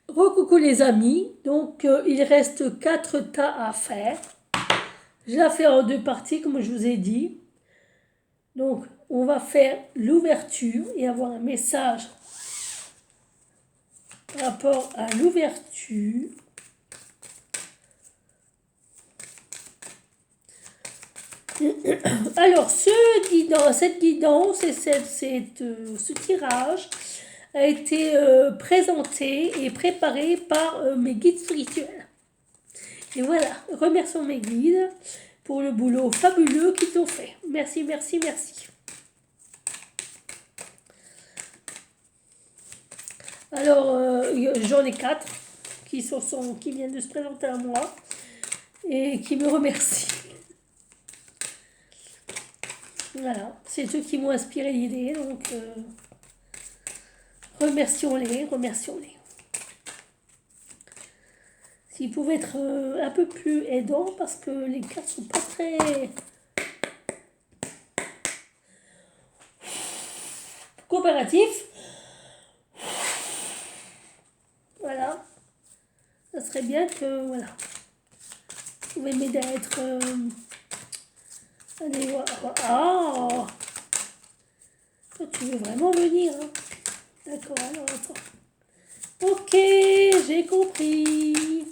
Recoucou les amis, donc il reste 4 tas à faire. Je la fais en 2 parties comme je vous ai dit. Donc on va faire l'ouverture et avoir un message par rapport à l'ouverture. Alors cette guidance et ce tirage a été présenté et préparé par mes guides spirituels. Et voilà, remercions mes guides pour le boulot fabuleux qu'ils ont fait. Merci, merci, merci. Alors, j'en ai 4 qui viennent de se présenter à moi et qui me remercient. Voilà, c'est eux qui m'ont inspiré l'idée, donc remercions-les, remercions-les. S'ils pouvaient être un peu plus aidants parce que les cartes sont pas très coopératifs. Voilà, ça serait bien que, voilà, vous pouvez m'aider à être... allez voir. Ah, toi, tu veux vraiment venir, hein? D'accord, alors attends. Ok, j'ai compris.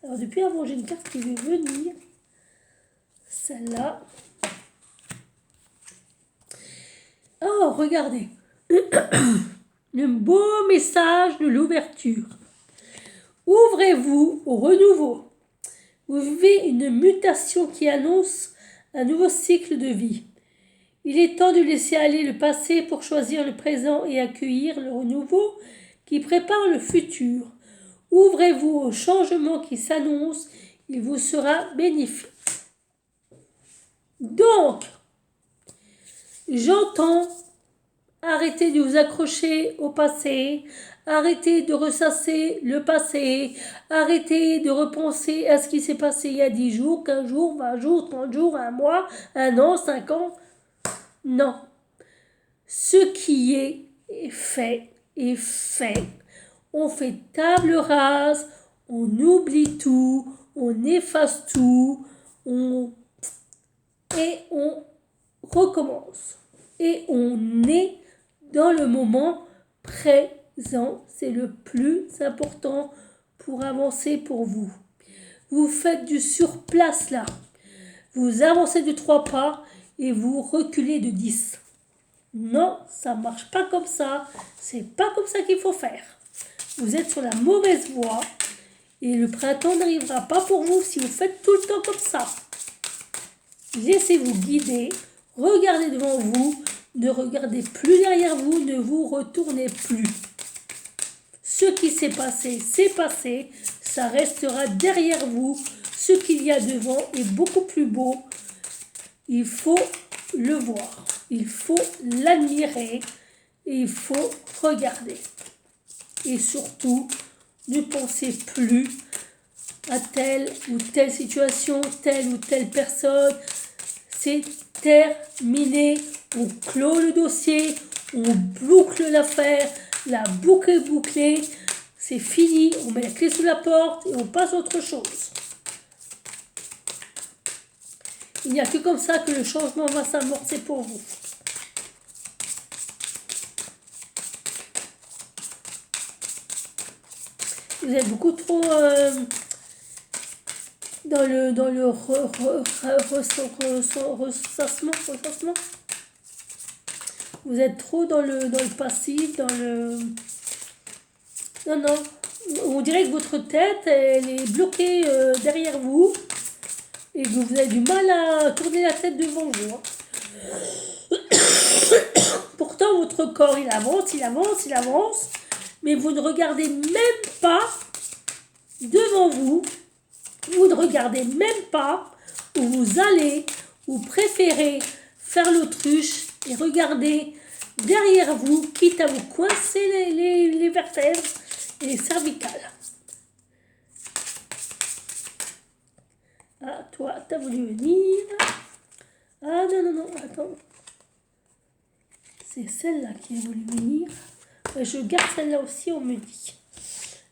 Alors depuis avant, j'ai une carte qui veut venir. Celle-là. Oh, regardez. Le beau message de l'ouverture. Ouvrez-vous au renouveau. Vous vivez une mutation qui annonce un nouveau cycle de vie. Il est temps de laisser aller le passé pour choisir le présent et accueillir le renouveau qui prépare le futur. Ouvrez-vous au changement qui s'annonce, il vous sera bénéfique. Donc, j'entends, arrêtez de vous accrocher au passé, arrêtez de ressasser le passé, arrêtez de repenser à ce qui s'est passé il y a 10 jours, 15 jours, 20 jours, 30 jours, un mois, un an, 5 ans. Non. Ce qui est fait est fait. On fait table rase, on oublie tout, on efface tout, et on recommence. Et on est dans le moment présent. C'est le plus important pour avancer pour vous. Vous faites du surplace là. Vous avancez de 3 pas et vous reculez de 10. Non, ça ne marche pas comme ça. C'est pas comme ça qu'il faut faire. Vous êtes sur la mauvaise voie et le printemps n'arrivera pas pour vous si vous faites tout le temps comme ça. Laissez-vous guider, regardez devant vous, ne regardez plus derrière vous, ne vous retournez plus. Ce qui s'est passé, ça restera derrière vous. Ce qu'il y a devant est beaucoup plus beau. Il faut le voir, il faut l'admirer et il faut regarder. Et surtout, ne pensez plus à telle ou telle situation, telle ou telle personne. C'est terminé. On clôt le dossier, on boucle l'affaire, la boucle est bouclée. C'est fini, on met la clé sous la porte et on passe à autre chose. Il n'y a que comme ça que le changement va s'amorcer pour vous. Vous êtes beaucoup trop dans le ressassement. Vous êtes trop dans le passif, dans le... Non, on dirait que votre tête, elle est bloquée derrière vous et que vous avez du mal à tourner la tête devant vous. Pourtant, votre corps, il avance, mais vous ne regardez même pas devant vous. Vous ne regardez même pas où vous allez, ou préférez faire l'autruche et regarder derrière vous, quitte à vous coincer les vertèbres et les cervicales. Ah, toi, t'as voulu venir. Ah, non, attends. C'est celle-là qui a voulu venir. Je garde celle-là aussi, on me dit.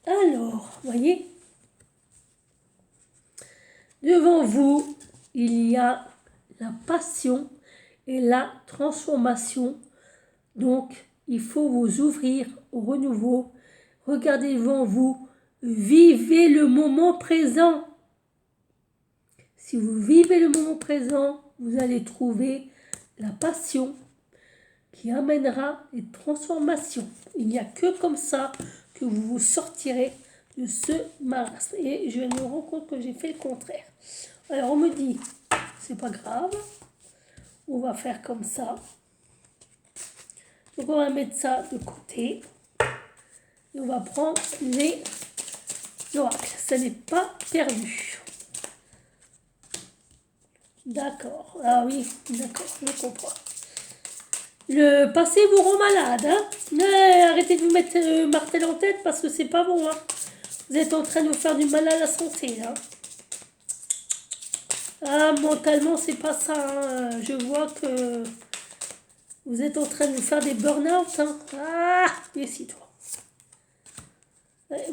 Alors, voyez, devant vous, il y a la passion et la transformation. Donc, il faut vous ouvrir au renouveau. Regardez devant vous, vivez le moment présent. Si vous vivez le moment présent, vous allez trouver la passion qui amènera les transformations. Il n'y a que comme ça que vous vous sortirez de ce marasme. Et je me rends compte que j'ai fait le contraire. Alors on me dit, c'est pas grave, on va faire comme ça. Donc on va mettre ça de côté. Et on va prendre les oracles. Ça n'est pas perdu. D'accord. Ah oui, d'accord, je comprends. Le passé vous rend malade, hein? Mais arrêtez de vous mettre martel en tête parce que c'est pas bon, hein? Vous êtes en train de vous faire du mal à la santé, hein? Ah, mentalement, c'est pas ça, hein? Je vois que vous êtes en train de vous faire des burn-out, hein? Ah, décide-toi.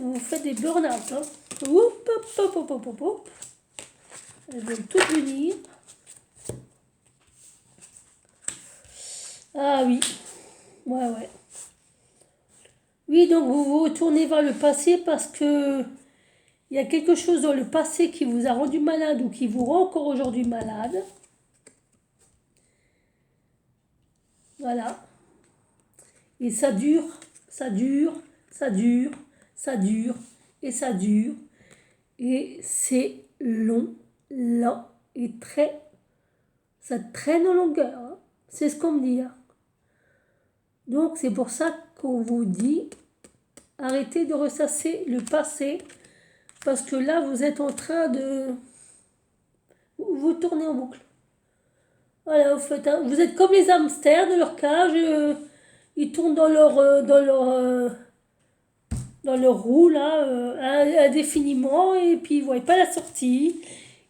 Vous faites des burn-out, hein? Oup, hop, hop, hop, hop, hop. Elles veulent toutes venir. Ah oui, ouais. Oui, donc vous vous retournez vers le passé parce que il y a quelque chose dans le passé qui vous a rendu malade ou qui vous rend encore aujourd'hui malade. Voilà. Et ça dure, ça dure, ça dure, ça dure, et ça dure. Et c'est long, lent et très... Ça traîne en longueur, hein. C'est ce qu'on me dit, hein. Donc c'est pour ça qu'on vous dit, arrêtez de ressasser le passé, parce que là vous êtes en train de vous tourner en boucle. Voilà, vous êtes comme les hamsters de leur cage, ils tournent dans leur roue là, indéfiniment, et puis ils ne voient pas la sortie.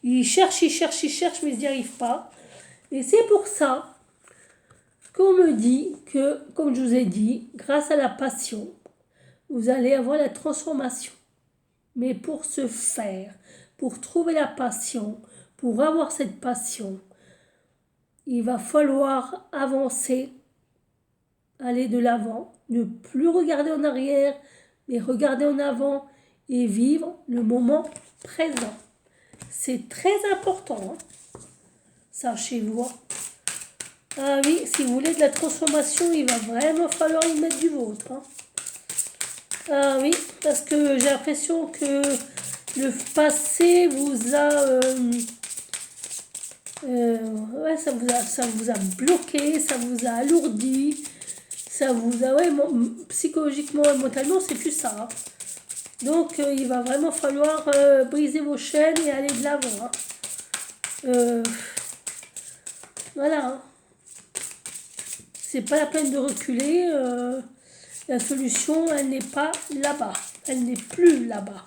Ils cherchent, mais ils n'y arrivent pas. Et c'est pour ça qu'on me dit que, comme je vous ai dit, grâce à la passion, vous allez avoir la transformation. Mais pour ce faire, pour trouver la passion, pour avoir cette passion, il va falloir avancer, aller de l'avant, ne plus regarder en arrière, mais regarder en avant et vivre le moment présent. C'est très important, hein. Sachez-vous. Ah oui, si vous voulez de la transformation, il va vraiment falloir y mettre du vôtre, hein. Ah oui, parce que j'ai l'impression que le passé vous a... ouais, ça vous a bloqué, ça vous a alourdi, ça vous a... Ouais, psychologiquement et mentalement, c'est plus ça, hein. Donc, il va vraiment falloir briser vos chaînes et aller de l'avant, hein. Voilà, hein. C'est pas la peine de reculer. La solution, elle n'est pas là-bas. Elle n'est plus là-bas.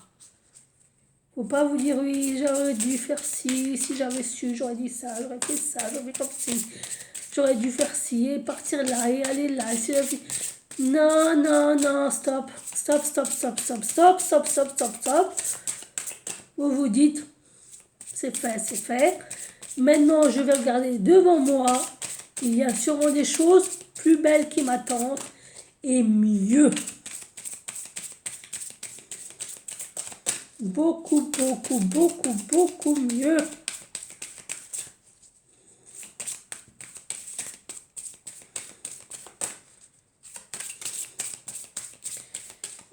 Faut pas vous dire, oui, j'aurais dû faire ci, si j'avais su, j'aurais dit ça, j'aurais fait ça, j'aurais fait comme ci. J'aurais dû faire ci, et partir là, et aller là. Non, non, non, stop. Stop, stop, stop, stop, stop, stop, stop, stop, stop. Vous vous dites, c'est fait, c'est fait. Maintenant, je vais regarder devant moi. Il y a sûrement des choses plus belles qui m'attendent et mieux. Beaucoup, beaucoup, beaucoup, beaucoup mieux.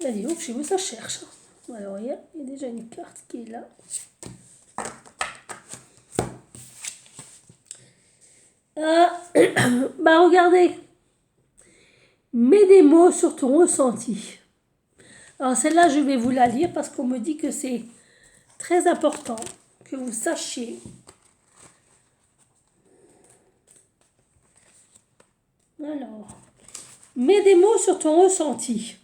Allez, donc chez vous, ça cherche. Alors, il y a déjà une carte qui est là. Ah, bah regardez. Mets des mots sur ton ressenti. Alors celle-là, je vais vous la lire parce qu'on me dit que c'est très important que vous sachiez. Alors, mets des mots sur ton ressenti.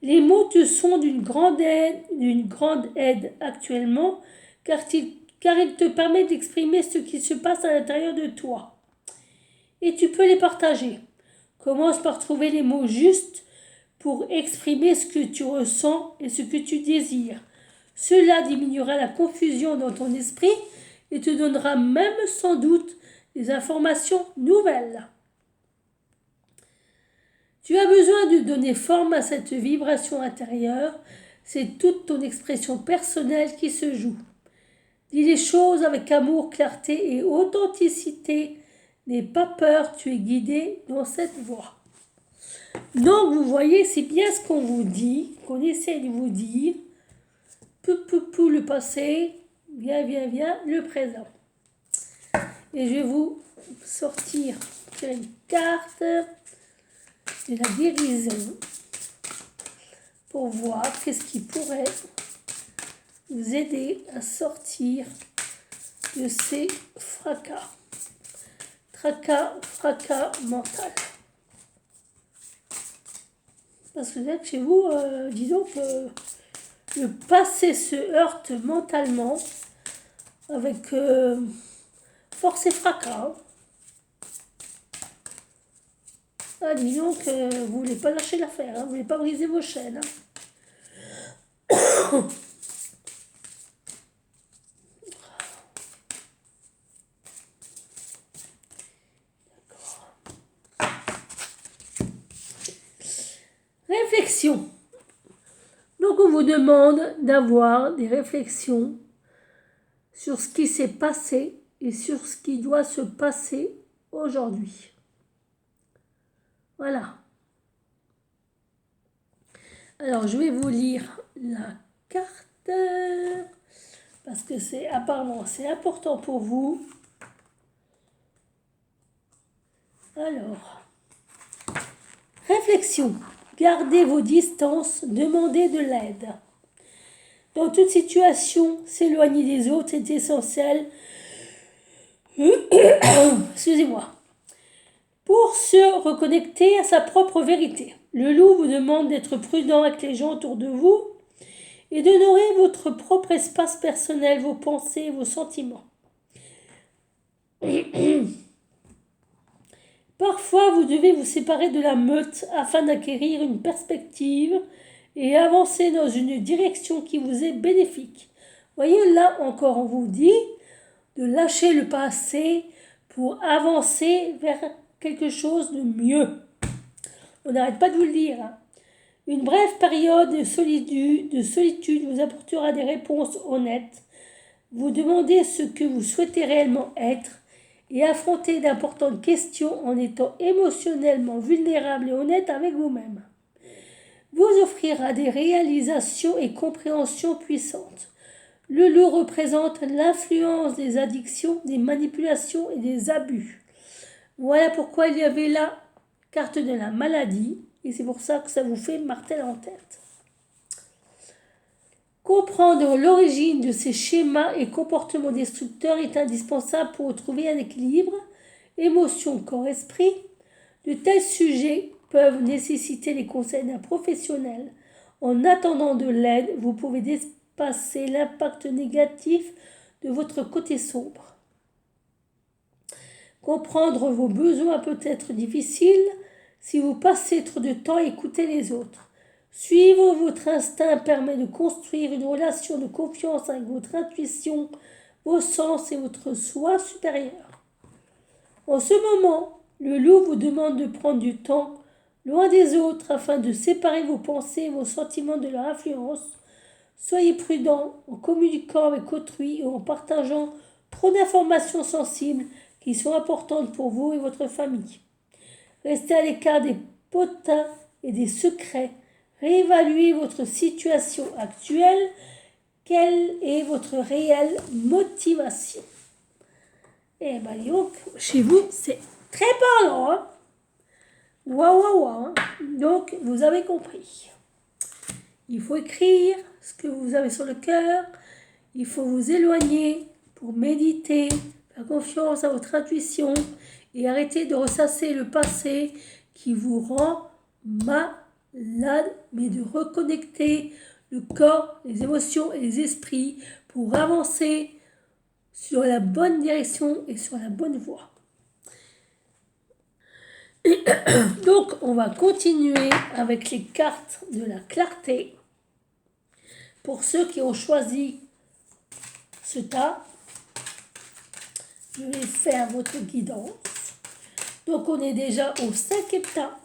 Les mots te sont d'une grande aide actuellement car ils te permettent d'exprimer ce qui se passe à l'intérieur de toi. Et tu peux les partager. Commence par trouver les mots justes pour exprimer ce que tu ressens et ce que tu désires. Cela diminuera la confusion dans ton esprit et te donnera même sans doute des informations nouvelles. Tu as besoin de donner forme à cette vibration intérieure. C'est toute ton expression personnelle qui se joue. Dis les choses avec amour, clarté et authenticité. N'aie pas peur, tu es guidé dans cette voie. Donc vous voyez, c'est bien ce qu'on vous dit, qu'on essaie de vous dire. Pou, le passé, viens, le présent. Et je vais vous sortir une carte de la guérison pour voir qu'est-ce qui pourrait vous aider à sortir de ces fracas. Fracas mental. Parce que là, chez vous, disons que le passé se heurte mentalement avec force et fracas. Ah, disons que vous ne voulez pas lâcher l'affaire, vous ne voulez pas briser vos chaînes. Réflexion. Donc on vous demande d'avoir des réflexions sur ce qui s'est passé et sur ce qui doit se passer aujourd'hui. Voilà. Alors je vais vous lire la carte parce que apparemment c'est important pour vous. Alors, réflexion. Gardez vos distances, demandez de l'aide. Dans toute situation, s'éloigner des autres est essentiel. Excusez-moi. Pour se reconnecter à sa propre vérité. Le loup vous demande d'être prudent avec les gens autour de vous et d'honorer votre propre espace personnel, vos pensées, vos sentiments. Parfois, vous devez vous séparer de la meute afin d'acquérir une perspective et avancer dans une direction qui vous est bénéfique. Voyez, là encore, on vous dit de lâcher le passé pour avancer vers quelque chose de mieux. On n'arrête pas de vous le dire. Une brève période de solitude vous apportera des réponses honnêtes. Vous demandez ce que vous souhaitez réellement être et affronter d'importantes questions en étant émotionnellement vulnérable et honnête avec vous-même. Vous offrira des réalisations et compréhensions puissantes. Le loup représente l'influence des addictions, des manipulations et des abus. Voilà pourquoi il y avait la carte de la maladie et c'est pour ça que ça vous fait martel en tête. Comprendre l'origine de ces schémas et comportements destructeurs est indispensable pour trouver un équilibre, émotion, corps, esprit. De tels sujets peuvent nécessiter les conseils d'un professionnel. En attendant de l'aide, vous pouvez dépasser l'impact négatif de votre côté sombre. Comprendre vos besoins peut être difficile si vous passez trop de temps à écouter les autres. Suivre votre instinct permet de construire une relation de confiance avec votre intuition, vos sens et votre soi supérieur. En ce moment, le loup vous demande de prendre du temps loin des autres afin de séparer vos pensées et vos sentiments de leur influence. Soyez prudent en communiquant avec autrui ou en partageant trop d'informations sensibles qui sont importantes pour vous et votre famille. Restez à l'écart des potins et des secrets. Réévaluez votre situation actuelle. Quelle est votre réelle motivation? Eh bien, donc, chez vous, c'est très parlant. Hein? Waouh. Hein? Donc, vous avez compris. Il faut écrire ce que vous avez sur le cœur. Il faut vous éloigner pour méditer, faire confiance à votre intuition et arrêter de ressasser le passé qui vous rend malade, mais de reconnecter le corps, les émotions et les esprits pour avancer sur la bonne direction et sur la bonne voie. Donc, on va continuer avec les cartes de la clarté. Pour ceux qui ont choisi ce tas, je vais faire votre guidance. Donc, on est déjà au 5e tas.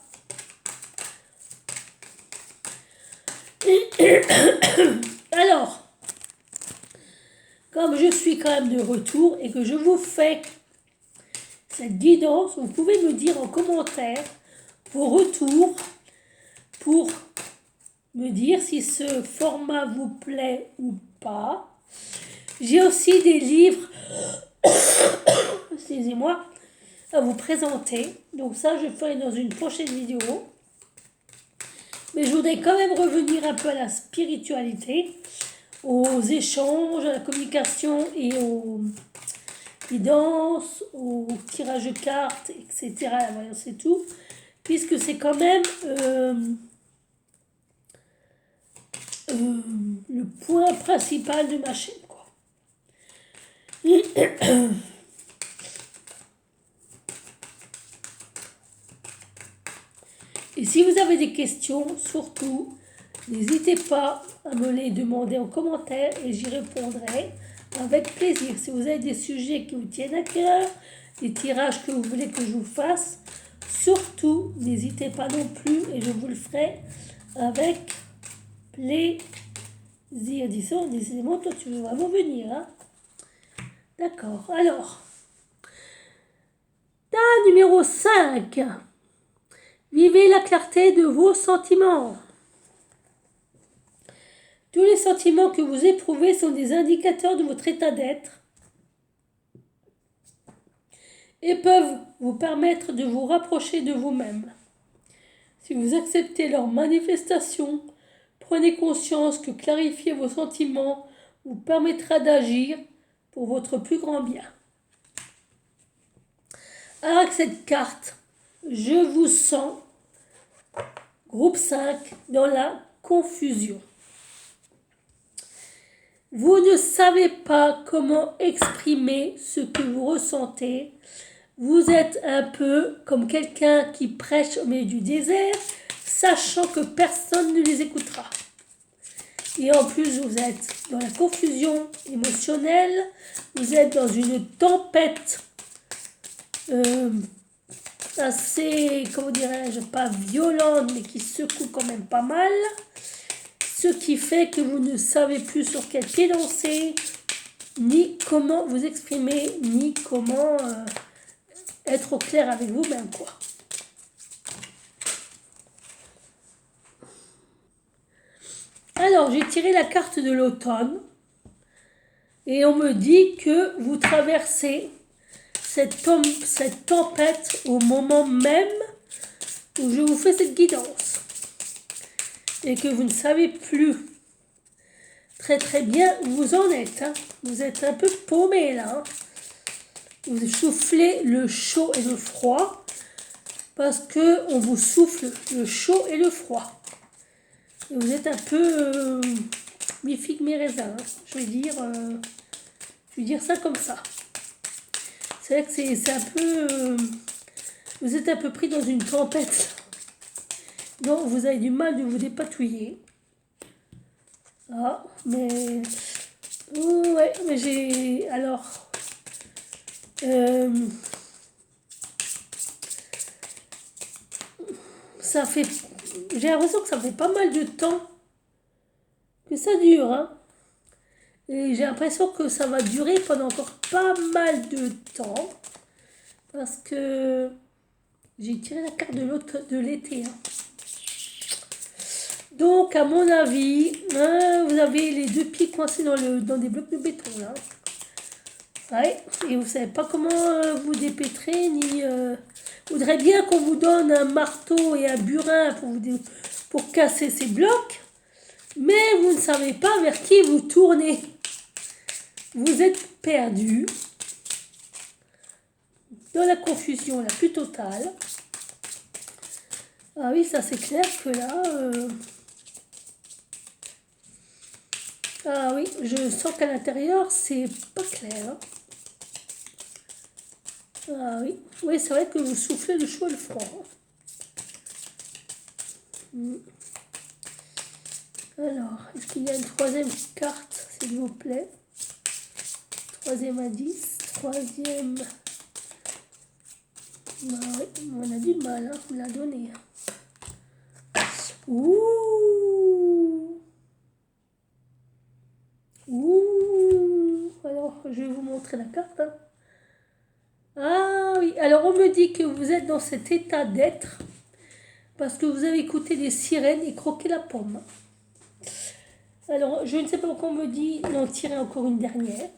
Alors, comme je suis quand même de retour et que je vous fais cette guidance, vous pouvez me dire en commentaire vos retours pour me dire si ce format vous plaît ou pas. J'ai aussi des livres, excusez-moi, à vous présenter. Donc ça, je ferai dans une prochaine vidéo. Mais je voudrais quand même revenir un peu à la spiritualité, aux échanges, à la communication et aux guidances, au tirage de cartes, etc. La voyance et tout. Puisque c'est quand même le point principal de ma chaîne, quoi. Et si vous avez des questions, surtout, n'hésitez pas à me les demander en commentaire et j'y répondrai avec plaisir. Si vous avez des sujets qui vous tiennent à cœur, des tirages que vous voulez que je vous fasse, surtout, n'hésitez pas non plus et je vous le ferai avec plaisir. Décidément, toi, tu veux vraiment venir, hein? D'accord. Alors, tas numéro 5. Vivez la clarté de vos sentiments. Tous les sentiments que vous éprouvez sont des indicateurs de votre état d'être et peuvent vous permettre de vous rapprocher de vous-même. Si vous acceptez leur manifestation, prenez conscience que clarifier vos sentiments vous permettra d'agir pour votre plus grand bien. Alors avec cette carte, je vous sens, groupe 5, dans la confusion. Vous ne savez pas comment exprimer ce que vous ressentez. Vous êtes un peu comme quelqu'un qui prêche au milieu du désert, sachant que personne ne les écoutera. Et en plus, vous êtes dans la confusion émotionnelle, vous êtes dans une tempête assez, comment dirais-je, pas violente, mais qui secoue quand même pas mal. Ce qui fait que vous ne savez plus sur quel pied danser, ni comment vous exprimer, ni comment être au clair avec vous-même, quoi. Alors, j'ai tiré la carte de l'automne et on me dit que vous traversez cette tempête au moment même où je vous fais cette guidance et que vous ne savez plus très bien où vous en êtes, hein. Vous êtes un peu paumé là, hein. Vous soufflez le chaud et le froid parce que on vous souffle le chaud et le froid. Et vous êtes un peu mi-figue mi-raisin, hein. Je vais dire ça comme ça. C'est vrai que c'est un peu... vous êtes un peu pris dans une tempête. Donc vous avez du mal de vous dépatouiller. Ah, mais... ouais, mais j'ai... Alors... ça fait... J'ai l'impression que ça fait pas mal de temps que ça dure, hein. Et j'ai l'impression que ça va durer pendant encore pas mal de temps. Parce que j'ai tiré la carte de l'été, hein. Donc, à mon avis, hein, vous avez les deux pieds coincés dans des blocs de béton, là. Ouais, et vous savez pas comment vous dépêtrer, ni... voudrait bien qu'on vous donne un marteau et un burin pour casser ces blocs, mais vous ne savez pas vers qui vous tournez. Vous êtes perdu dans la confusion la plus totale. Ah oui, ça c'est clair que là... ah oui, je sens qu'à l'intérieur, c'est pas clair, hein. Ah oui, oui, c'est vrai que vous soufflez le chaud et le froid. Alors, est-ce qu'il y a une troisième carte, s'il vous plaît? Troisième indice, troisième... Bah oui, on a du mal, hein, vous la donner. Ouh! Ouh! Alors, je vais vous montrer la carte. Hein. Ah oui, alors on me dit que vous êtes dans cet état d'être parce que vous avez écouté les sirènes et croqué la pomme. Alors, je ne sais pas pourquoi on me dit d'en tirer encore une dernière.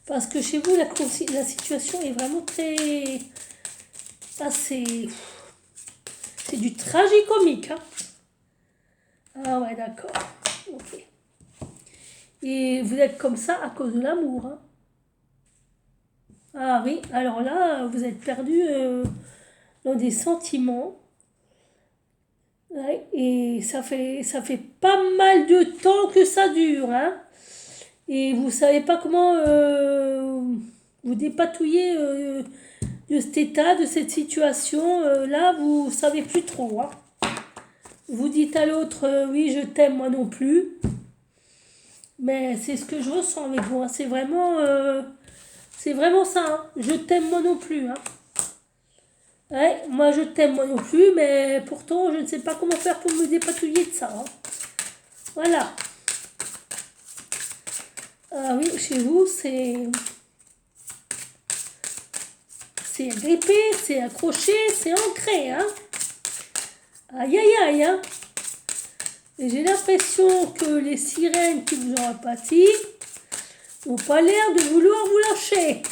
Parce que chez vous, la situation est vraiment très... assez... C'est du tragicomique. Hein. Ah ouais, d'accord. Ok. Et vous êtes comme ça à cause de l'amour. Hein. Ah oui, alors là, vous êtes perdu dans des sentiments. Ouais, et ça fait pas mal de temps que ça dure. Hein. Et vous savez pas comment vous dépatouiller de cet état, de cette situation. Là, vous savez plus trop. Hein. Vous dites à l'autre, oui, je t'aime, moi non plus. Mais c'est ce que je ressens avec vous. Hein. C'est vraiment ça. Hein. Je t'aime, moi non plus. Hein. Ouais, moi je t'aime, moi non plus. Mais pourtant, je ne sais pas comment faire pour me dépatouiller de ça. Hein. Voilà. Ah oui, chez vous, c'est agrippé, c'est accroché, c'est ancré. Hein. Aïe, aïe, aïe. Hein. Et j'ai l'impression que les sirènes qui vous ont apathie n'ont pas l'air de vouloir vous lâcher.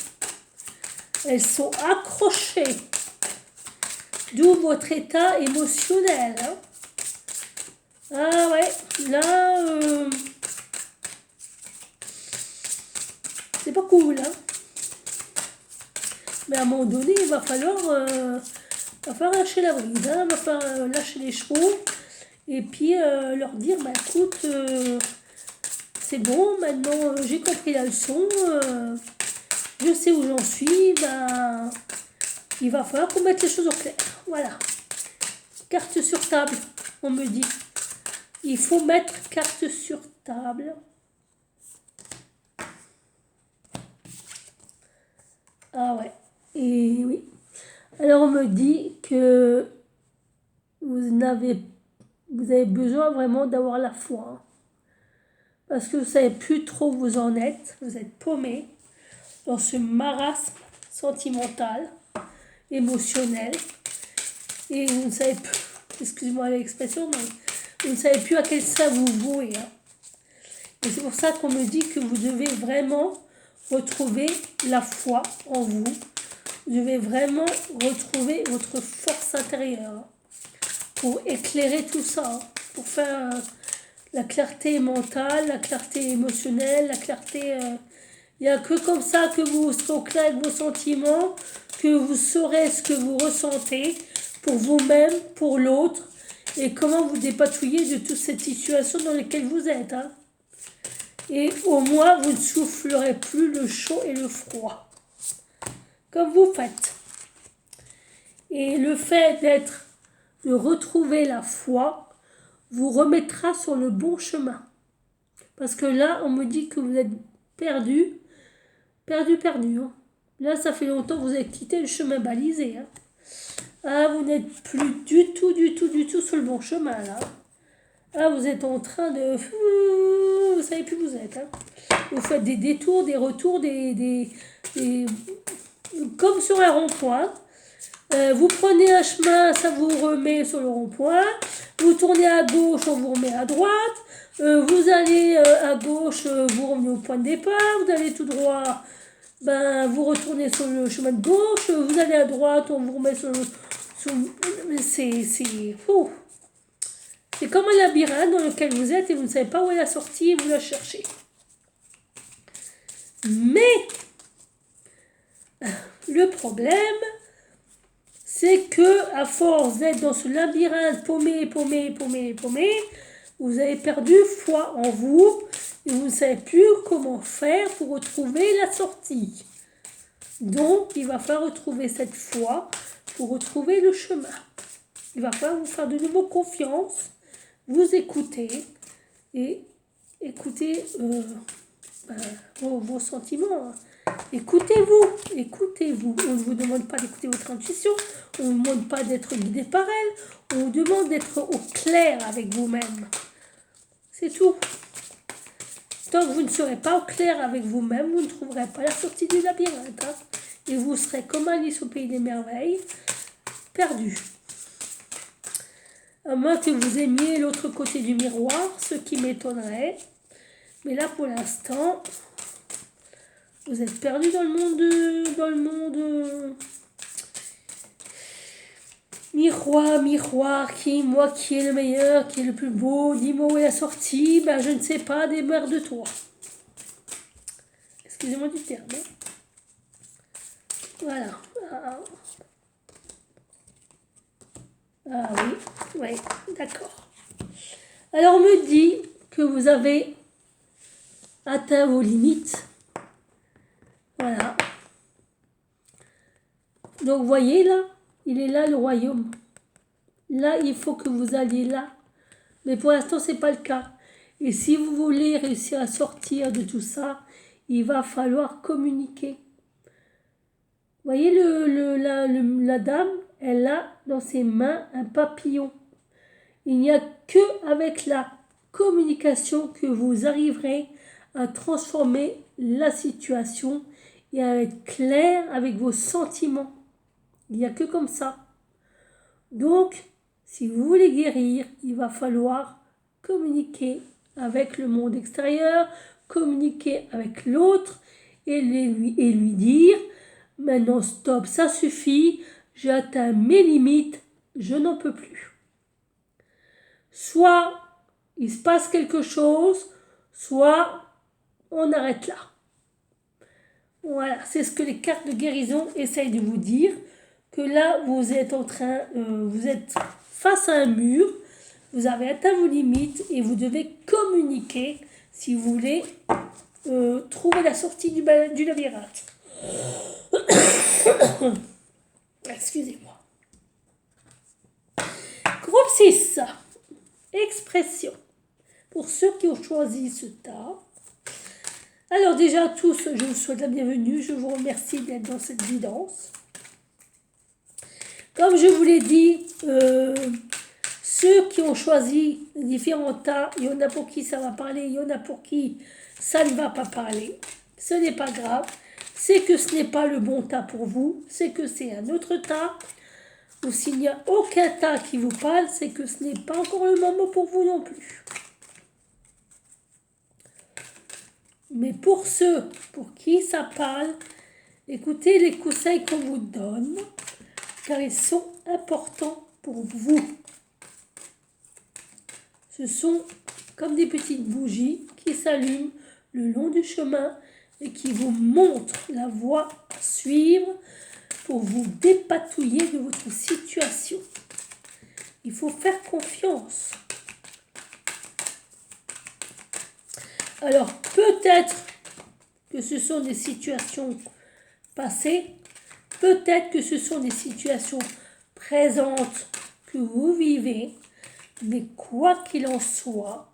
Elles sont accrochées. D'où votre état émotionnel. Hein. Ah ouais, là, c'est pas cool. Hein. Mais à un moment donné, il va falloir lâcher la bride. Hein. Il va falloir lâcher les chevaux. Et puis leur dire, bah écoute, c'est bon, maintenant j'ai compris la leçon, je sais où j'en suis, bah, il va falloir qu'on mette les choses au clair. Voilà. Carte sur table, on me dit. Il faut mettre carte sur table. Ah ouais, et oui. Alors on me dit que vous avez besoin vraiment d'avoir la foi. Hein. Parce que vous ne savez plus trop où vous en êtes. Vous êtes paumé dans ce marasme sentimental, émotionnel. Et vous ne savez plus, excusez-moi l'expression, mais vous ne savez plus à quel sein vous vouez. Hein. Et c'est pour ça qu'on me dit que vous devez vraiment retrouver la foi en vous. Vous devez vraiment retrouver votre force intérieure. Hein, pour éclairer tout ça, hein, pour faire la clarté mentale, la clarté émotionnelle, la clarté... Il n'y a que comme ça que vous serez au clair avec vos sentiments, que vous saurez ce que vous ressentez pour vous-même, pour l'autre, et comment vous dépatouiller de toute cette situation dans laquelle vous êtes. Hein. Et au moins, vous ne soufflerez plus le chaud et le froid, comme vous faites. Et le fait de retrouver la foi vous remettra sur le bon chemin. Parce que là, on me dit que vous êtes perdu. Hein. Là, ça fait longtemps que vous avez quitté le chemin balisé. Hein. Ah, vous n'êtes plus du tout sur le bon chemin, là. Ah, vous êtes en train de... Vous savez plus où vous êtes. Hein. Vous faites des détours, des retours, comme sur un rond-point. Vous prenez un chemin, ça vous remet sur le rond-point. Vous tournez à gauche, on vous remet à droite. Vous allez à gauche, vous revenez au point de départ. Vous allez tout droit, ben, vous retournez sur le chemin de gauche. Vous allez à droite, on vous remet sur le... C'est fou. C'est comme un labyrinthe dans lequel vous êtes et vous ne savez pas où est la sortie et vous la cherchez. Mais le problème... c'est que à force d'être dans ce labyrinthe paumé, vous avez perdu foi en vous et vous ne savez plus comment faire pour retrouver la sortie. Donc, il va falloir retrouver cette foi pour retrouver le chemin. il va falloir vous faire de nouveau confiance, vous écouter et écouter vos sentiments. Écoutez-vous, écoutez-vous. On ne vous demande pas d'écouter votre intuition, on ne vous demande pas d'être guidé par elle, on vous demande d'être au clair avec vous-même. C'est tout. Tant que vous ne serez pas au clair avec vous-même, vous ne trouverez pas la sortie du labyrinthe. Hein, et vous serez comme Alice au pays des merveilles, perdu. À moins que vous aimiez l'autre côté du miroir, ce qui m'étonnerait. Mais là, pour l'instant, vous êtes perdu dans le monde miroir, miroir, moi qui est le meilleur, qui est le plus beau, dis-moi où est la sortie, ben je ne sais pas, démerde-toi. Excusez-moi du terme. Hein. Voilà. Ah oui, d'accord. Alors on me dit que vous avez atteint vos limites. Voilà. Donc vous voyez là, il est là le royaume. Là, il faut que vous alliez là. Mais pour l'instant, ce n'est pas le cas. Et si vous voulez réussir à sortir de tout ça, il va falloir communiquer. Vous voyez la dame, elle a dans ses mains un papillon. Il n'y a que avec la communication que vous arriverez à transformer la situation et à être clair avec vos sentiments. Il n'y a que comme ça. Donc, si vous voulez guérir, il va falloir communiquer avec le monde extérieur, communiquer avec l'autre et lui dire « Maintenant, stop, ça suffit, j'ai atteint mes limites, je n'en peux plus. » Soit il se passe quelque chose, soit on arrête là. Voilà, c'est ce que les cartes de guérison essayent de vous dire, que là, vous êtes vous êtes face à un mur, vous avez atteint vos limites et vous devez communiquer si vous voulez trouver la sortie du labyrinthe. Excusez-moi. Groupe 6. Expression. Pour ceux qui ont choisi ce tas. Alors déjà, tous, je vous souhaite la bienvenue. Je vous remercie d'être dans cette guidance. Comme je vous l'ai dit, ceux qui ont choisi différents tas, il y en a pour qui ça va parler, il y en a pour qui ça ne va pas parler. Ce n'est pas grave. C'est que ce n'est pas le bon tas pour vous. C'est que c'est un autre tas. Ou s'il n'y a aucun tas qui vous parle, c'est que ce n'est pas encore le moment pour vous non plus. Mais pour ceux pour qui ça parle, écoutez les conseils qu'on vous donne, car ils sont importants pour vous. Ce sont comme des petites bougies qui s'allument le long du chemin et qui vous montrent la voie à suivre pour vous dépatouiller de votre situation. Il faut faire confiance. Alors, peut-être que ce sont des situations passées, peut-être que ce sont des situations présentes que vous vivez, mais quoi qu'il en soit,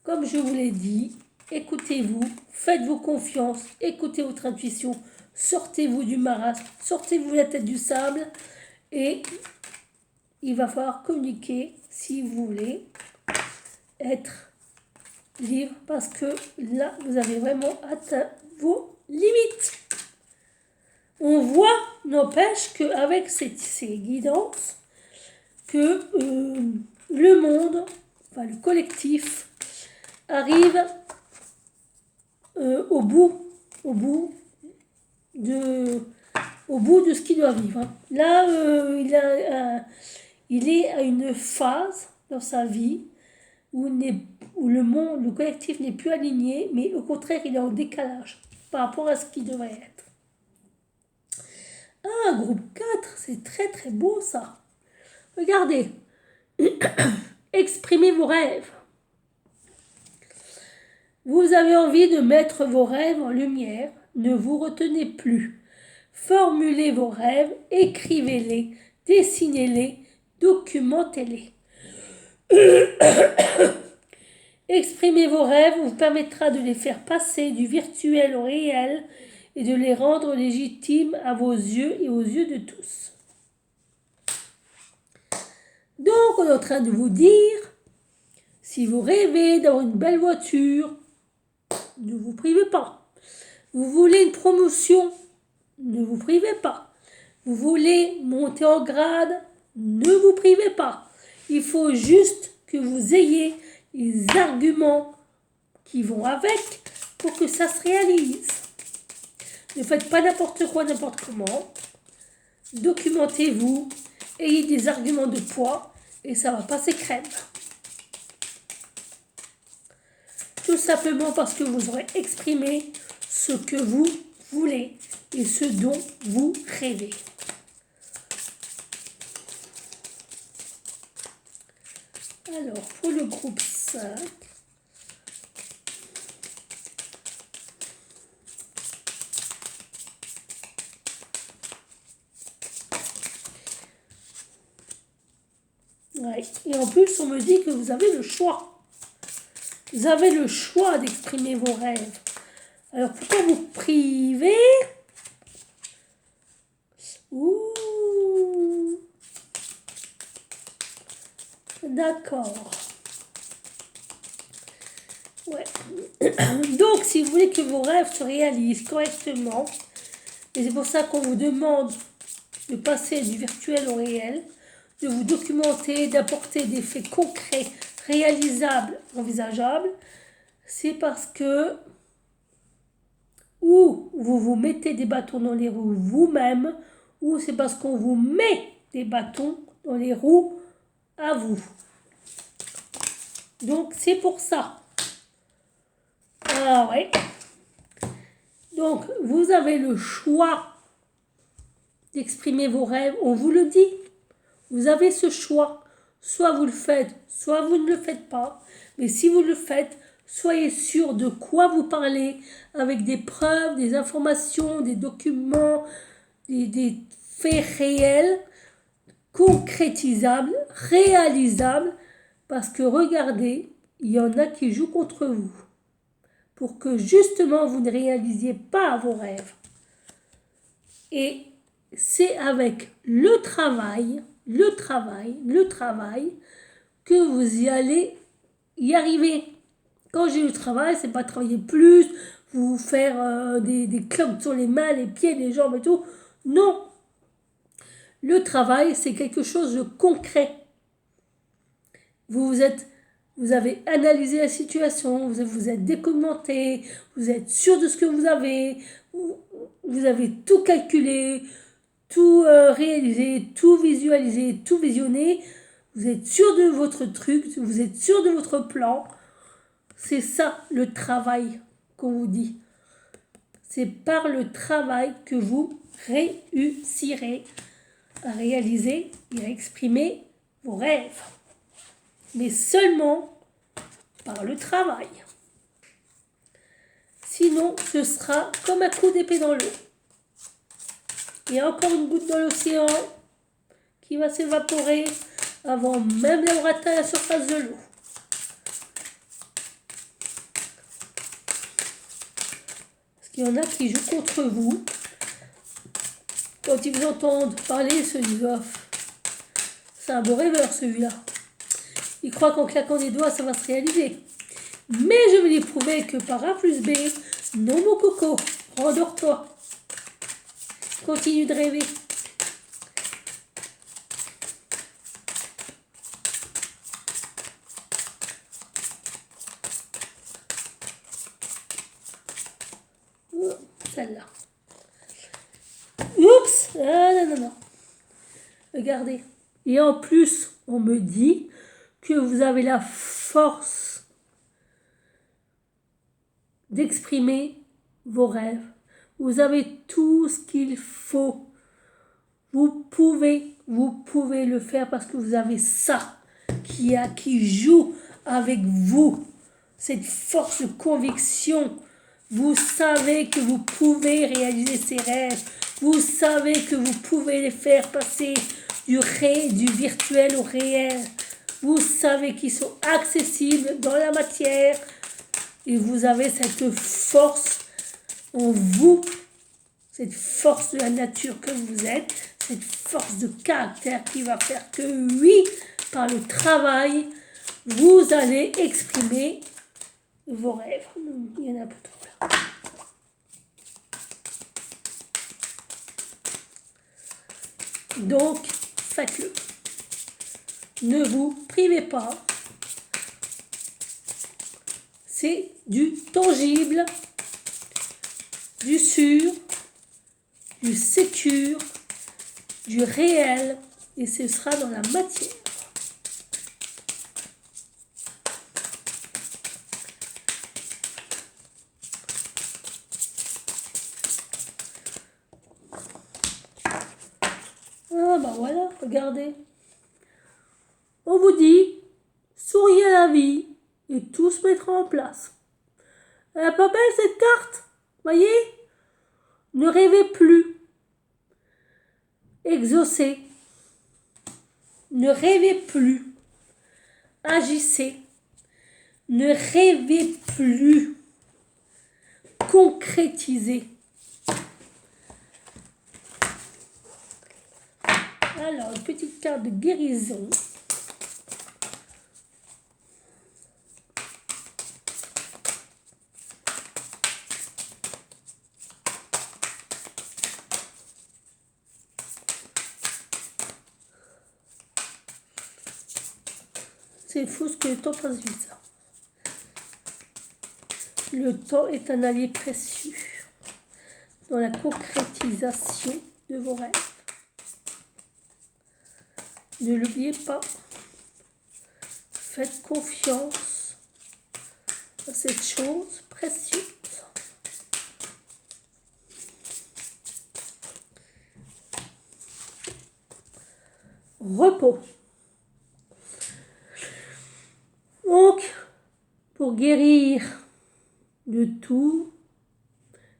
comme je vous l'ai dit, écoutez-vous, faites-vous confiance, écoutez votre intuition, sortez-vous du marasme, sortez-vous de la tête du sable et il va falloir communiquer si vous voulez être libre parce que là, vous avez vraiment atteint vos limites. On voit, n'empêche qu'avec ces guidances, que le monde, enfin le collectif, arrive au bout de ce qu'il doit vivre. Hein. Là, il est à une phase dans sa vie où le collectif n'est plus aligné, mais au contraire, il est en décalage par rapport à ce qu'il devrait être. Ah, groupe 4, c'est très très beau ça. Regardez. Exprimez vos rêves. Vous avez envie de mettre vos rêves en lumière, ne vous retenez plus. Formulez vos rêves, écrivez-les, dessinez-les, documentez-les. Exprimer vos rêves vous permettra de les faire passer du virtuel au réel et de les rendre légitimes à vos yeux et aux yeux de tous. Donc, on est en train de vous dire, si vous rêvez d'avoir une belle voiture, ne vous privez pas. Vous voulez une promotion, ne vous privez pas. Vous voulez monter en grade, ne vous privez pas. Il faut juste que vous ayez les arguments qui vont avec pour que ça se réalise. Ne faites pas n'importe quoi, n'importe comment. Documentez-vous, ayez des arguments de poids et ça va passer crème. Tout simplement parce que vous aurez exprimé ce que vous voulez et ce dont vous rêvez. Alors, pour le groupe 5, ouais. Et en plus, on me dit que vous avez le choix. Vous avez le choix d'exprimer vos rêves. Alors, pourquoi vous privez? Ouh. D'accord. Ouais. Donc, si vous voulez que vos rêves se réalisent correctement, et c'est pour ça qu'on vous demande de passer du virtuel au réel, de vous documenter, d'apporter des faits concrets, réalisables, envisageables, c'est parce que ou vous vous mettez des bâtons dans les roues vous-même, ou c'est parce qu'on vous met des bâtons dans les roues à vous. Donc, c'est pour ça. Ah ouais. Donc, vous avez le choix d'exprimer vos rêves. On vous le dit. Vous avez ce choix. Soit vous le faites, soit vous ne le faites pas. Mais si vous le faites, soyez sûr de quoi vous parlez, avec des preuves, des informations, des documents, des faits réels, concrétisables, réalisables. Parce que regardez, il y en a qui jouent contre vous. Pour que justement vous ne réalisiez pas vos rêves. Et c'est avec le travail que vous y allez y arriver. Quand j'ai le travail, c'est pas travailler plus, vous faire des cloques sur les mains, les pieds, les jambes et tout. Non. Le travail, c'est quelque chose de concret. Vous avez analysé la situation, vous êtes documenté, vous êtes sûr de ce que vous avez tout calculé, tout réalisé, tout visualisé, tout visionné, vous êtes sûr de votre truc, vous êtes sûr de votre plan. C'est ça le travail qu'on vous dit. C'est par le travail que vous réussirez à réaliser et à exprimer vos rêves. Mais seulement par le travail. Sinon, ce sera comme un coup d'épée dans l'eau. Il y a encore une goutte dans l'océan qui va s'évaporer avant même d'avoir atteint la surface de l'eau. Parce qu'il y en a qui jouent contre vous. Quand ils vous entendent parler, ils se disent oh, c'est un beau rêveur celui-là. Ils croient qu'en claquant des doigts, ça va se réaliser. Mais je vais lui prouver que par A plus B, non mon coco, rendors-toi. Continue de rêver. Oh, celle-là. Oups, ah non. Regardez. Et en plus, on me dit que vous avez la force d'exprimer vos rêves. Vous avez tout ce qu'il faut. Vous pouvez le faire parce que vous avez ça qui joue avec vous. Cette force de conviction. Vous savez que vous pouvez réaliser ces rêves. Vous savez que vous pouvez les faire passer du virtuel au réel. Vous savez qu'ils sont accessibles dans la matière et vous avez cette force en vous, cette force de la nature que vous êtes, cette force de caractère qui va faire que oui, par le travail, vous allez exprimer vos rêves. Il y en a un peu trop là. Donc, faites-le. Ne vous privez pas. C'est du tangible, du sûr, du sécure, du réel, et ce sera dans la matière. Ah bah voilà, regardez. On vous dit, souriez à la vie et tout se mettra en place. Elle est pas belle cette carte, voyez? Ne rêvez plus. Exaucez. Ne rêvez plus. Agissez. Ne rêvez plus. Concrétisez. Alors, une petite carte de guérison. C'est fou ce que le temps passe vite. Le temps est un allié précieux dans la concrétisation de vos rêves. Ne l'oubliez pas. Faites confiance à cette chose précieuse. Repos. Donc, pour guérir de tous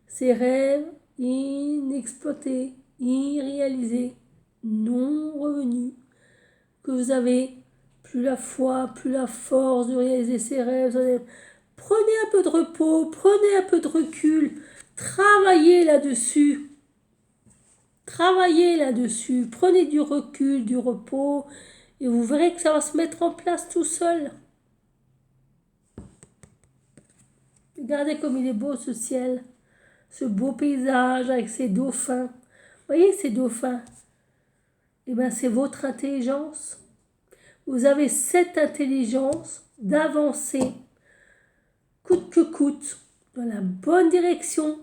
ces rêves inexploités, irréalisés, non revenus, que vous avez plus la foi, plus la force de réaliser ces rêves. Prenez un peu de repos, prenez un peu de recul, travaillez là-dessus. Travaillez là-dessus, prenez du recul, du repos, et vous verrez que ça va se mettre en place tout seul. Regardez comme il est beau ce ciel, ce beau paysage avec ces dauphins. Vous voyez ces dauphins? Eh bien, c'est votre intelligence. Vous avez cette intelligence d'avancer, coûte que coûte, dans la bonne direction.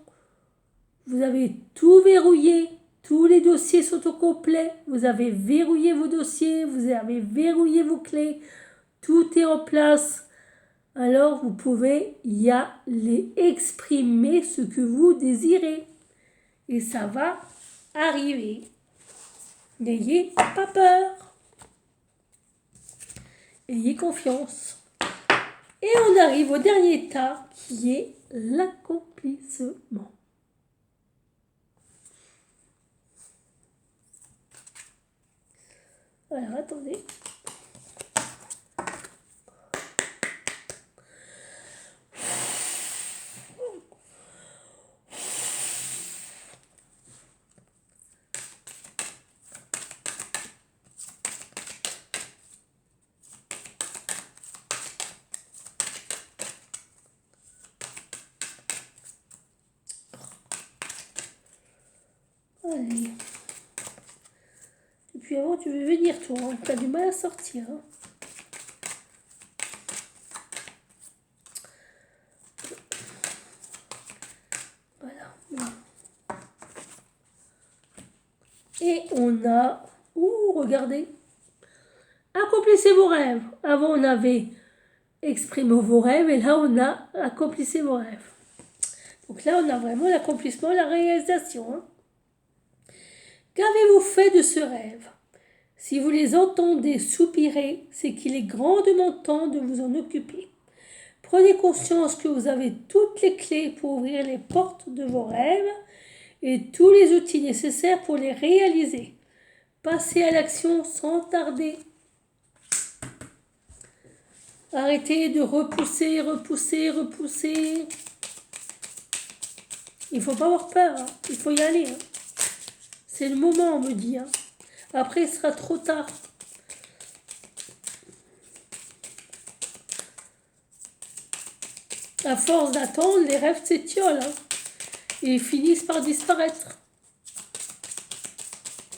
Vous avez tout verrouillé, tous les dossiers sont au complet. Vous avez verrouillé vos dossiers, vous avez verrouillé vos clés, tout est en place. Alors vous pouvez y aller exprimer ce que vous désirez. Et ça va arriver. N'ayez pas peur. Ayez confiance. Et on arrive au dernier tas qui est l'accomplissement. Alors attendez. Allez. Et puis avant, tu veux venir, toi. Hein. Tu as du mal à sortir. Hein. Voilà. Et on a... Ouh, regardez. Accomplissez vos rêves. Avant, on avait exprimé vos rêves. Et là, on a accomplissez vos rêves. Donc là, on a vraiment l'accomplissement, la réalisation. Hein. Qu'avez-vous fait de ce rêve? Si vous les entendez soupirer, c'est qu'il est grandement temps de vous en occuper. Prenez conscience que vous avez toutes les clés pour ouvrir les portes de vos rêves et tous les outils nécessaires pour les réaliser. Passez à l'action sans tarder. Arrêtez de repousser, repousser, repousser. Il faut pas avoir peur, hein. Il faut y aller. Hein. C'est le moment, on me dit. Hein. Après, il sera trop tard. À force d'attendre, les rêves s'étiolent. Hein. Et ils finissent par disparaître.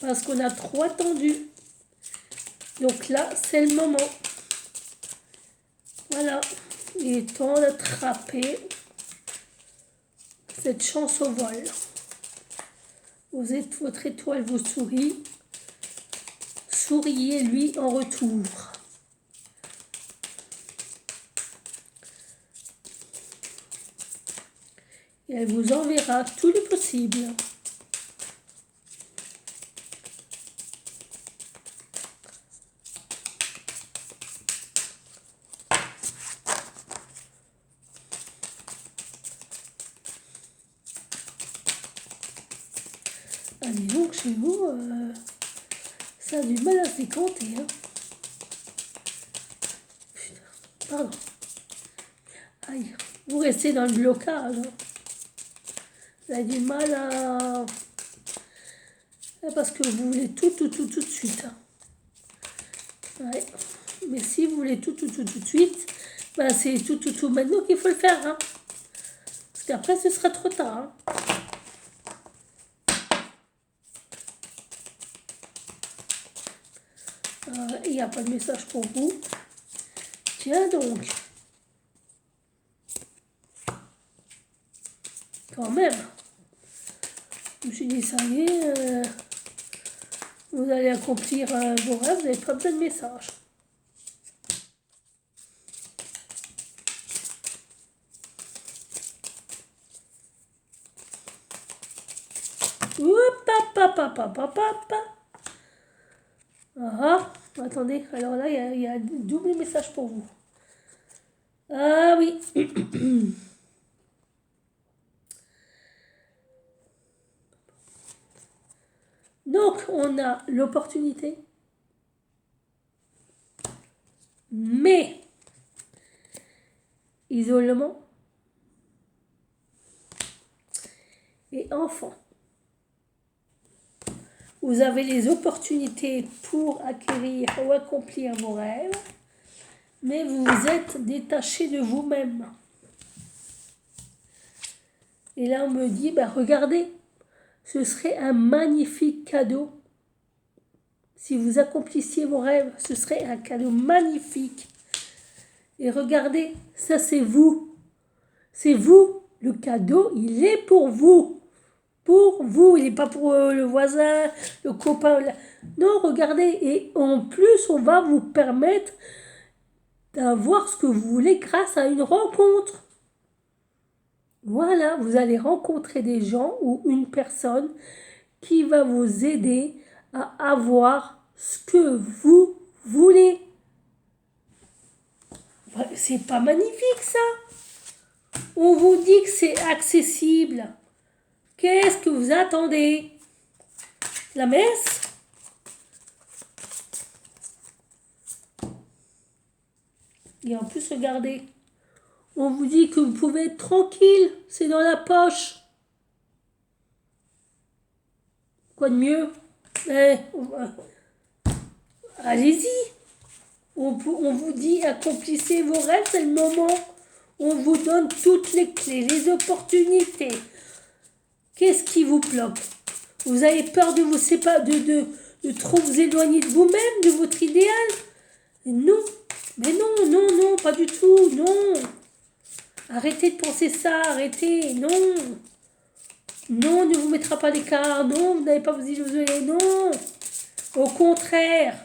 Parce qu'on a trop attendu. Donc là, c'est le moment. Voilà. Il est temps d'attraper cette chance au vol. Votre étoile vous sourit. Souriez lui en retour. Et elle vous enverra tout le possible. Ah, dis donc, chez vous, ça a du mal à se décanter. Hein. Putain, pardon. Aïe, vous restez dans le blocage. Hein. Vous avez du mal à... Parce que vous voulez tout de suite. Hein. Ouais. Mais si vous voulez tout de suite, ben c'est tout maintenant qu'il faut le faire. Hein. Parce qu'après, ce sera trop tard. Hein. Il n'y a pas de message pour vous. Tiens donc. Quand même. Je me suis dit, ça y est, vous allez accomplir vos rêves, vous n'avez pas besoin de message. Ah, attendez, alors là, il y a un double message pour vous. Ah oui. Donc, on a l'opportunité. Mais, isolement et enfant. Vous avez les opportunités pour acquérir ou accomplir vos rêves, mais vous vous êtes détaché de vous-même. Et là, on me dit, bah, regardez, ce serait un magnifique cadeau. Si vous accomplissiez vos rêves, ce serait un cadeau magnifique. Et regardez, ça c'est vous. C'est vous. Le cadeau, il est pour vous. Pour vous, il n'est pas pour le voisin, le copain. Non, regardez. Et en plus, on va vous permettre d'avoir ce que vous voulez grâce à une rencontre. Voilà, vous allez rencontrer des gens ou une personne qui va vous aider à avoir ce que vous voulez. C'est pas magnifique ça? On vous dit que c'est accessible. Qu'est-ce que vous attendez? La messe? Et en plus, regardez. On vous dit que vous pouvez être tranquille. C'est dans la poche. Quoi de mieux? Allez-y. On vous dit accomplissez vos rêves, c'est le moment. On vous donne toutes les clés, les opportunités. Qu'est-ce qui vous bloque? Vous avez peur de vous séparer, de trop vous éloigner de vous-même, de votre idéal? Non, mais non, non, non, pas du tout, non. Arrêtez de penser ça, arrêtez, non. Non, on ne vous mettra pas l'écart, non, vous n'allez pas vous illusionner, non. Au contraire,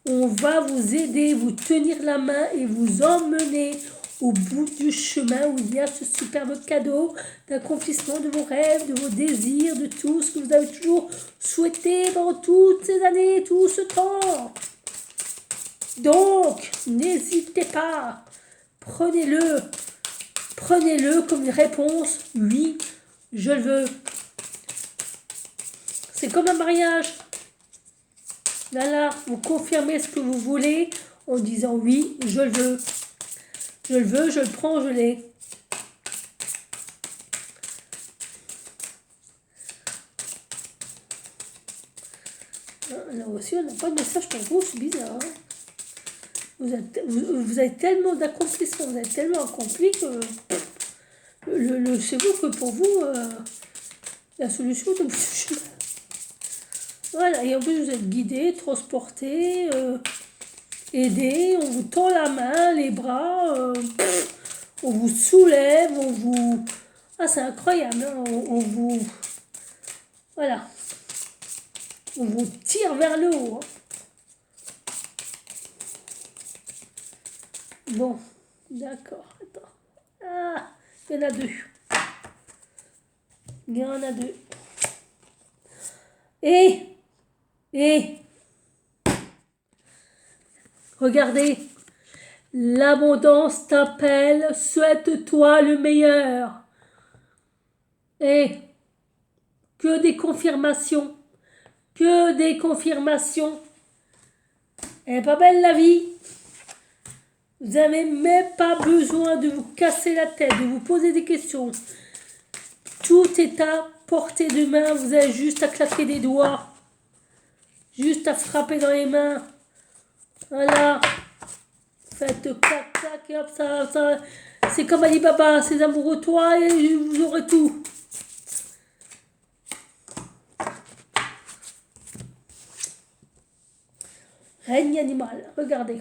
on va vous aider, vous tenir la main et vous emmener au bout du chemin où il y a ce superbe cadeau d'accomplissement de vos rêves, de vos désirs, de tout ce que vous avez toujours souhaité pendant toutes ces années, tout ce temps. Donc, n'hésitez pas, prenez-le comme une réponse, oui, je le veux. C'est comme un mariage, Voilà, vous confirmez ce que vous voulez en disant oui, je le veux. Je le veux, je le prends, je l'ai. Là aussi, on n'a pas de message pour vous, c'est bizarre. Hein. Vous avez tellement d'accomplissement, vous êtes tellement accompli que c'est vous que pour vous, la solution est plus. Voilà, et en plus vous êtes guidé, transporté, aidé, on vous tend la main, les bras, on vous soulève, on vous... Ah, c'est incroyable, hein, on vous... Voilà. On vous tire vers le haut. Hein. Bon, d'accord. Attends. Ah, il y en a deux. Il y en a deux. Et, regardez. L'abondance t'appelle, souhaite-toi le meilleur. Et que des confirmations. Que des confirmations. Elle n'est pas belle la vie. Vous n'avez même pas besoin de vous casser la tête, de vous poser des questions. Tout est à portée de main. Vous avez juste à claquer des doigts. Juste à frapper dans les mains. Voilà. Faites clac, clac, et hop, ça. C'est comme Alibaba, c'est amoureux de toi et vous aurez tout. Règne animal, regardez.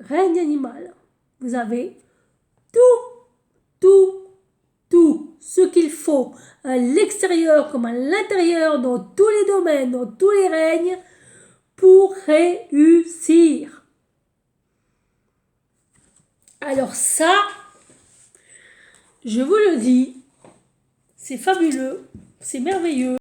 Règne animal. Vous avez tout ce qu'il faut à l'extérieur comme à l'intérieur, dans tous les domaines, dans tous les règnes, pour réussir. Alors ça, je vous le dis, c'est fabuleux, c'est merveilleux.